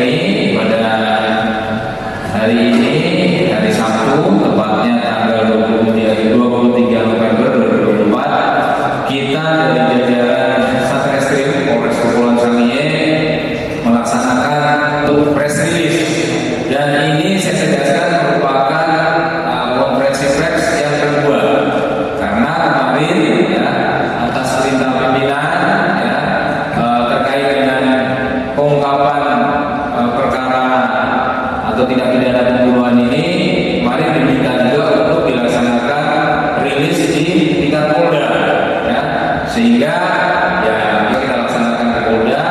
ini pada hari ini, hari Sabtu, tepatnya tanggal 23 November 2024, kita dari jajaran Satreskrim Polres Kepulauan Sangihe melaksanakan press release, dan ini saya tegaskan merupakan konferensi pers yang kedua, karena kemarin ya, atas perintah pimpinan ya, terkait dengan pengungkapan perkara atau tindak pidana pembunuhan ini, kemarin diminta juga untuk dilaksanakan rilis di tingkat Polda ya, sehingga ya kita laksanakan ke Polda.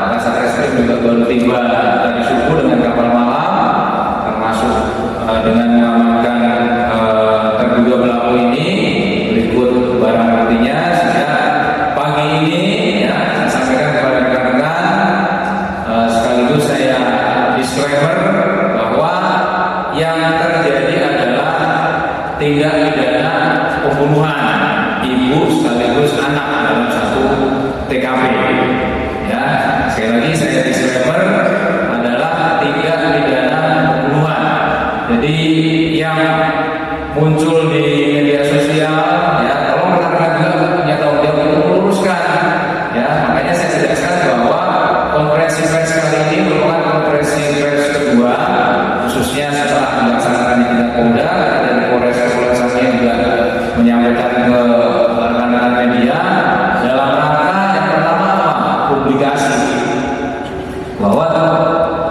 Maka Satreskrim juga baru tiba tadi subuh dengan kapal malam, termasuk dengan mengamankan terduga pelaku ini berikut barang buktinya, sehingga pagi ini ya saya sampaikan kepada rekan-rekan, sekaligus saya disclaimer bahwa yang terjadi adalah tindak pidana pembunuhan ibu sekaligus anak dalam satu TKP. Ya, sekali lagi saya disclaimer adalah tindak pidana pembunuhan. Jadi yang muncul di media sosial ya, tolong rekan-rekan juga punya tanggung jawab untuk meluruskan ya. Makanya saya tegaskan bahwa konferensi pers kali ini merupakan konferensi pers kedua, khususnya setelah dilaksanakan di tingkat Polda, dan Polres Kepulauan Sangihe juga menyampaikan ke rekan-rekan media dalam rangka yang pertama publikasi bahwa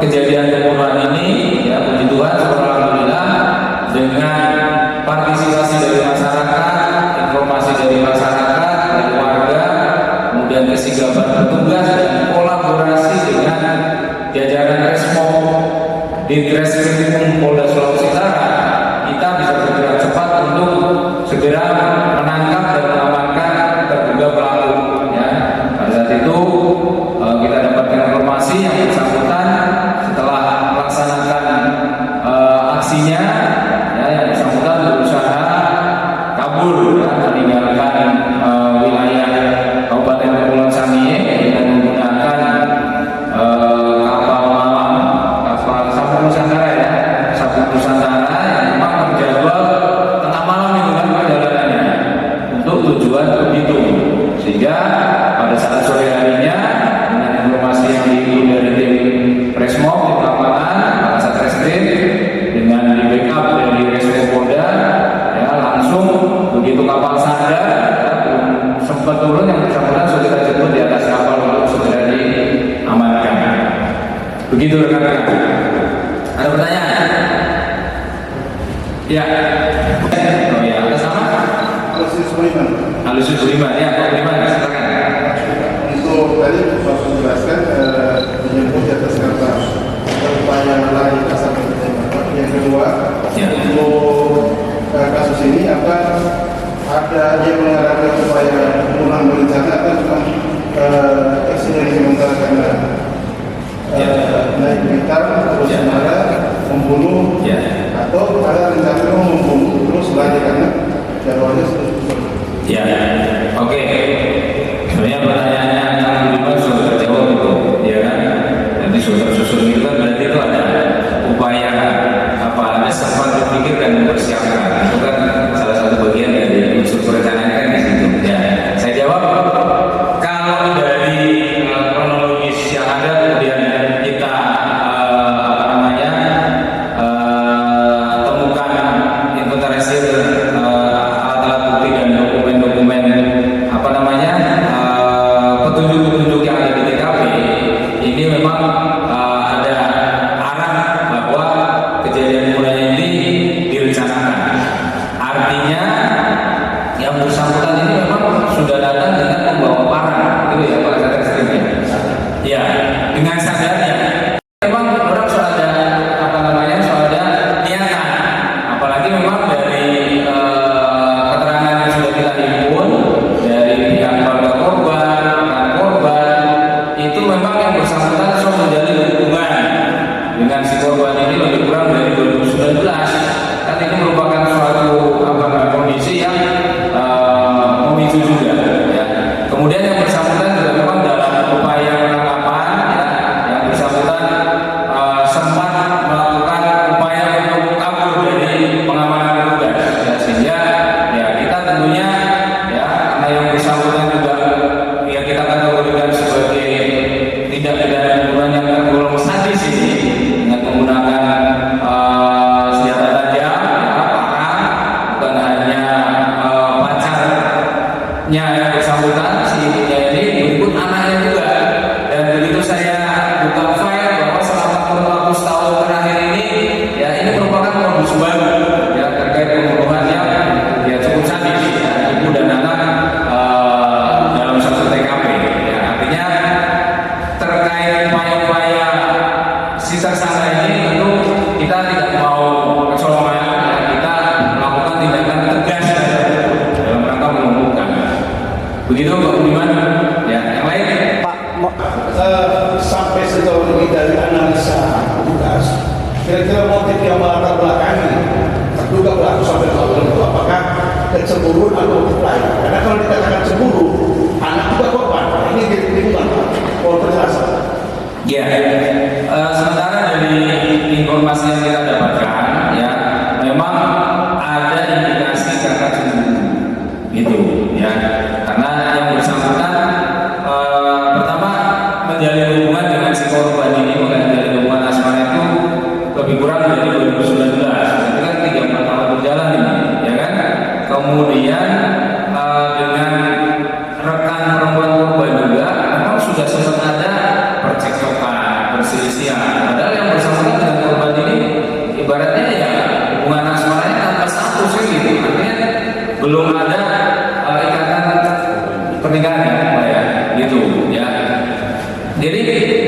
kejadian pembunuhan ini ya, puji Tuhan, alhamdulillah, dengan partisipasi dari masyarakat, informasi dari masyarakat, dari warga, kemudian kesigapan petugas dan kolaborasi dengan jajaran Resmob di Ditreskrim Polda Sulawesi Utara, kita bisa bergerak cepat untuk segera menangkap dan mengamankan terduga pelaku. Ya, pada saat itu kita dapatkan informasi yang bersangkutan setelah melaksanakan aksinya, ya, yang bersangkutan berusaha kabur ya, meninggalkan wilayah Kabupaten Kepulauan Sangihe dengan menggunakan kapal malam, kapal Sapu Nusantara ya, Sapu Nusantara yang memang terjadwal tengah malam itu kan perjalanannya untuk tujuan Bitung, sehingga pada saat sore harinya dengan informasi yang dihimpun dari tim Resmob di lapangan, Pak Satreskrim dengan di backup dari Resmob Polda ya, langsung begitu kapal sadar ya, sempat turun, yang bersangkutan sudah kita jemput di atas kapal untuk segera diamankan. Begitu rekan-rekan. Ada pertanyaan? Ya. Oh ya, atas nama? Alusius Budiman. Alusius Budiman, ya, Pak Budiman, silakan. Untuk tadi Pak menjelaskan menyebut di atas kata upaya melalui kasar ketembak. Yang kedua, Ya. untuk kasus ini akan ada yang mengarahkan upaya pembunuhan berencana atau cuma eksidasi sementara karena naik gitar terus marah membunuh, atau ada rencana membunuh terus lari karena jadwalnya sudah. Ya, oke. Sebenarnya pertanyaannya Kang Budiman sudah terjawab itu, ya kan? Nanti sudah tersusun itu kan berarti itu ada upaya apa? Ada sempat berpikir dan mempersiapkan. Itu kan salah satu bagian dari unsur perencanaan kan di situ. Ya, saya jawab. Kalau dari kronologis yang ada, kemudian kita temukan inventarisir alat-alat bukti dan dokumen-dokumen petunjuk-petunjuk yang ada di TKP, ini memang ada kecemburuan atau motif lain. Karena kalau dikatakan cemburu, anak juga korban. Ini lingkungan Pak. Mohon penjelasan. Ya, sementara dari informasi yang kita dapatkan, ya memang ada indikasi kakak cemburu, gitu, ya. Karena yang bersangkutan pertama menjalin hubungan dengan si korban ini, menjalin hubungan asmara itu lebih kurang dari 2019, berarti kan 3-4 tahun berjalan ini, ya kan? Kemudian dengan rekan perempuan korban juga, memang sudah sempat ada percekcokan, perselisihan. Padahal yang bersangkutan dengan korban ini ibaratnya ya hubungan asmaranya tanpa status gitu. Artinya belum ada ikatan pernikahan ya, Pak ya, gitu ya. Jadi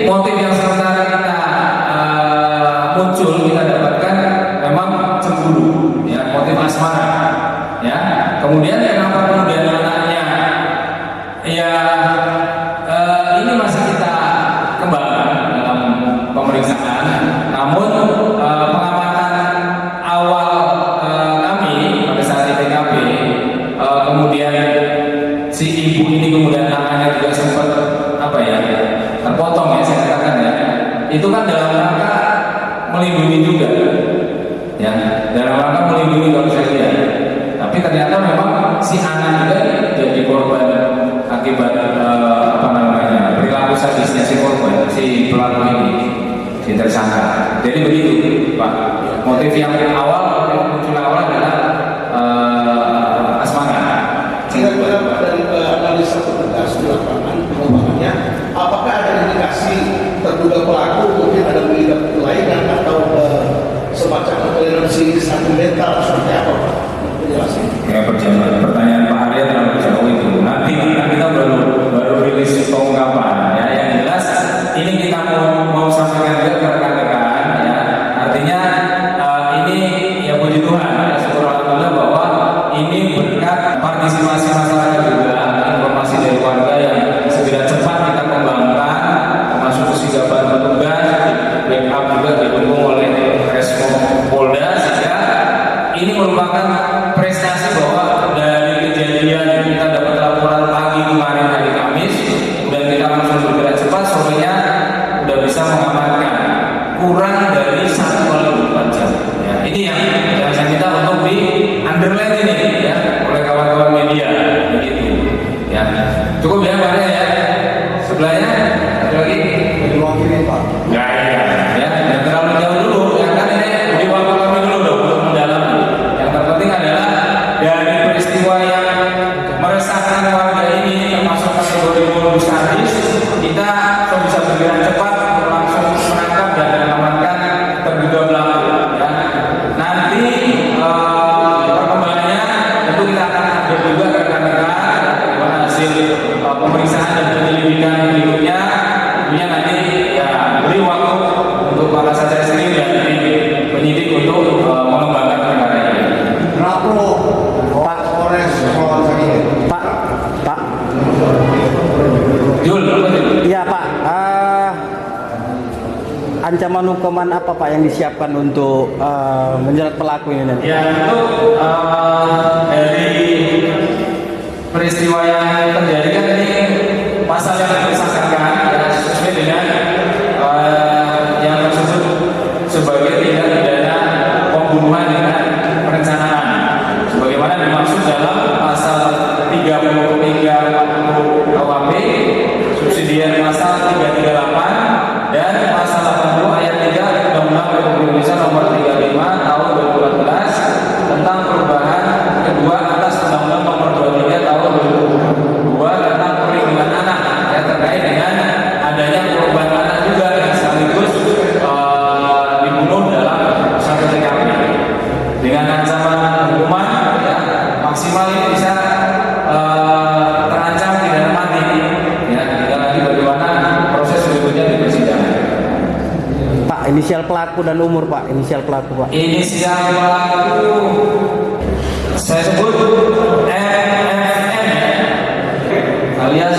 motif yang sementara kita muncul kita dapatkan memang cemburu, ya, motif asmara, ya. Kemudian kenapa kemudian anaknya ya ini masih kita kembangkan dalam pemeriksaan. Namun pengamatan awal kami pada saat di TKP, kemudian si ibu ini kemudian tangannya juga sempat apa ya terpotong, ya saya katakan ya. Itu kan dalam rangka melindungi juga, ya, dalam rangka melindungi kalau saya lihat. Tapi ternyata memang si anak juga jadi korban akibat apa namanya perilaku sadisnya si korban, si pelaku ini, si tersangka. Jadi begitu Pak, motif yang awal, motif muncul awal adalah asmara. Kira-kira dari analisa petugas di lapangan pengembangannya, apakah ada indikasi terduga pelaku mungkin ada melibat kelainan atau semacam toleransi sentimental seperti apa Pak? Penjelasan. Ya, pertanyaan Pak Arya terlalu jauh itu. Nanti kita baru rilis pengungkapan. Ya, yang jelas ini kita mau sampaikan juga ke rekan-rekan. Ya, artinya ini ya puji Tuhan, ya syukur alhamdulillah bahwa ini berkat partisipasi masyarakat juga, informasi dari warga yang segera cepat kita kembangkan, termasuk kesigapan petugas, backup juga didukung oleh Respon Polda, sehingga ini merupakan prestasi bahwa dari kejadian kita dapat laporan pagi kemarin hari Kamis, kemudian kita langsung bergerak cepat, sorenya udah bisa mengamankan kurang dari 1x24 jam. Ya, ini yang saya minta untuk di underline ini ya oleh kawan-kawan media, begitu. Ya, cukup ya Pak ya. Sebelahnya ada lagi Di ruang kiri Pak. ya, jangan terlalu jauh dulu, ya kan ini di waktu kami dulu dong untuk mendalam. Yang terpenting adalah dari peristiwa yang meresahkan warga ini, termasuk kategori modus sadis, kita bisa bergerak cepat untuk langsung menangkap dan mengamankan terduga pelaku. Ya. Nanti perkembangannya tentu kita akan update juga ke rekan-rekan bagaimana hasil pemeriksaan dan penyelidikan berikutnya. Tentunya nanti ya beri waktu untuk para satreskrim dan penyidik untuk mengembangkan perkara ini. Berapa Pak Polres Kepulauan Seribu? Pak, Jul, apa Jul? iya Pak. Ancaman hukuman apa Pak yang disiapkan untuk menjerat pelaku ini nanti? Ya itu dari peristiwa yang terjadi kan ini pasal yang disangkakan ya, sesuai dengan yang tersebut sebagai tindak pidana pembunuhan dengan perencanaan sebagaimana dimaksud dalam pasal 33 KUHP subsidiar pasal 338 dan pasal 80 ayat 3 Undang-Undang Republik Indonesia nomor 35 tahun 2014 tentang perubahan kedua atas Undang-Undang nomor 23 tahun 2002 tentang perlindungan anak ya, terkait dengan adanya korban anak juga yang sekaligus dibunuh dalam satu TKP dengan ancaman hukuman ya, maksimal ini bisa terancam pidana mati ya. Tinggal nanti bagaimana proses berikutnya di persidangan. Pak, inisial pelaku dan umur Pak, inisial pelaku Pak. Inisial pelaku saya sebut MFN alias